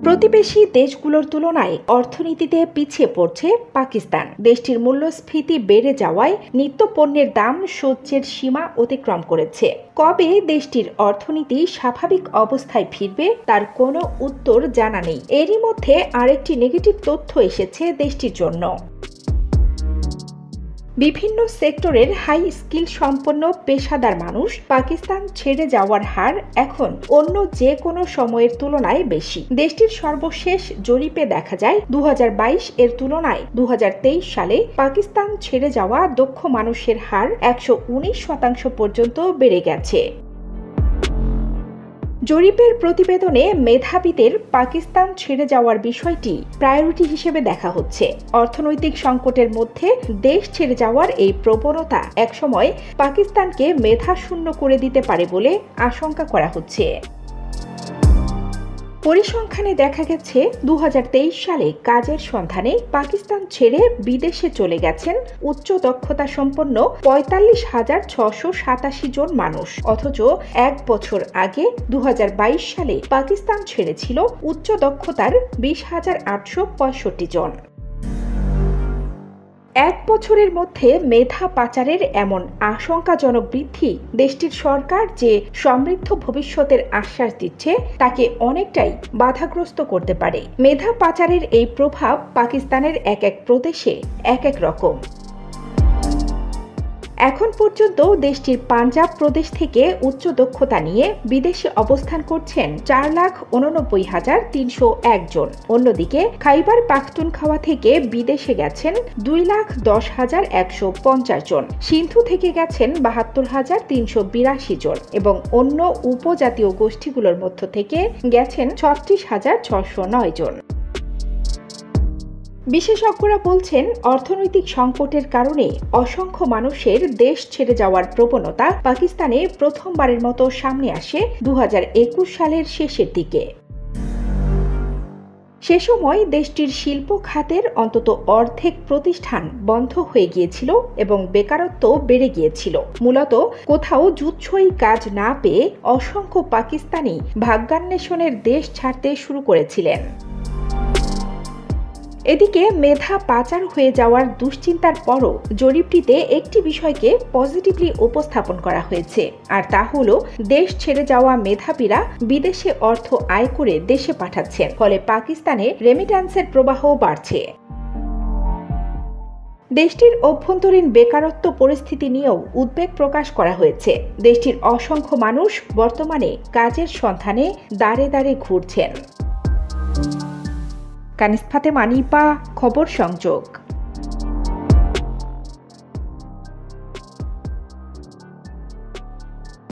প্রতিবেশী দেশগুলোর তুলনায় অর্থনীতিতে পিছিয়ে পড়ছে পাকিস্তান। দেশটির মূল্যস্ফীতি বেড়ে যাওয়ায় নিত্যপণ্যের দাম সহ্যের সীমা অতিক্রম করেছে। কবে দেশটির অর্থনীতি স্বাভাবিক অবস্থায় ফিরবে তার কোনো উত্তর জানা নেই। এরই মধ্যে আরেকটি নেগেটিভ তথ্য এসেছে দেশটির জন্য। বিভিন্ন সেক্টরের হাই স্কিল সম্পন্ন পেশাদার মানুষ পাকিস্তান ছেড়ে যাওয়ার হার এখন অন্য যে কোনো সময়ের তুলনায় বেশি। দেশটির সর্বশেষ জরিপে দেখা যায় 2022 এর তুলনায় 2023 সালে পাকিস্তান ছেড়ে যাওয়া দক্ষ মানুষের হার 119% পর্যন্ত বেড়ে গেছে। জরিপের প্রতিবেদনে মেধাবীদের পাকিস্তান ছেড়ে যাওয়ার বিষয়টি প্রায়োরিটি হিসেবে দেখা হচ্ছে। অর্থনৈতিক সংকটের মধ্যে দেশ ছেড়ে যাওয়ার এই প্রবণতা একসময় পাকিস্তানকে মেধাশূন্য করে দিতে পারে বলে আশঙ্কা করা হচ্ছে। পরিসংখ্যানে দেখা গেছে 2023 সালে কাজের সন্ধানে পাকিস্তান ছেড়ে বিদেশে চলে গেছেন উচ্চ দক্ষতা সম্পন্ন 45,687 জন মানুষ, অথচ এক বছর আগে 2022 সালে পাকিস্তান ছেড়েছিল উচ্চ দক্ষতার 20,865 জন। এক বছরের মধ্যে মেধা পাচারের এমন আশঙ্কাজনক বৃদ্ধি দেশটির সরকার যে সমৃদ্ধ ভবিষ্যতের আশ্বাস দিচ্ছে তাকে অনেকটাই বাধাগ্রস্ত করতে পারে। মেধা পাচারের এই প্রভাব পাকিস্তানের এক এক প্রদেশে এক এক রকম। এখন পর্যন্ত দেশটির পাঞ্জাব প্রদেশ থেকে উচ্চ দক্ষতা নিয়ে বিদেশে অবস্থান করছেন 4,89,301 জন। অন্যদিকে খাইবার পাখতুনখাওয়া থেকে বিদেশে গেছেন 2,10,150 জন। সিন্ধু থেকে গেছেন 72,382 জন এবং অন্য উপজাতীয় গোষ্ঠীগুলোর মধ্য থেকে গেছেন 36,609 জন। বিশেষজ্ঞরা বলছেন, অর্থনৈতিক সংকটের কারণে অসংখ্য মানুষের দেশ ছেড়ে যাওয়ার প্রবণতা পাকিস্তানে প্রথমবারের মতো সামনে আসে 2021 সালের শেষের দিকে। সে সময় দেশটির শিল্প খাতের অন্তত অর্ধেক প্রতিষ্ঠান বন্ধ হয়ে গিয়েছিল এবং বেকারত্ব বেড়ে গিয়েছিল। মূলত কোথাও জুৎসই কাজ না পেয়ে অসংখ্য পাকিস্তানি ভাগ্যান্বেষণের দেশ ছাড়তে শুরু করেছিলেন। এদিকে মেধা পাচার হয়ে যাওয়ার দুশ্চিন্তার পরও জরিপটিতে একটি বিষয়কে পজিটিভলি উপস্থাপন করা হয়েছে, আর তা হলো দেশ ছেড়ে যাওয়া মেধাবীরা বিদেশে অর্থ আয় করে দেশে পাঠাচ্ছেন, ফলে পাকিস্তানে রেমিট্যান্সের প্রবাহ বাড়ছে। দেশটির অভ্যন্তরীণ বেকারত্ব পরিস্থিতি নিয়েও উদ্বেগ প্রকাশ করা হয়েছে। দেশটির অসংখ্য মানুষ বর্তমানে কাজের সন্ধানে দাঁড়ে দাঁড়ে ঘুরছেন। কানিজ ফাতেমা নিপা, খবর সংযোগ।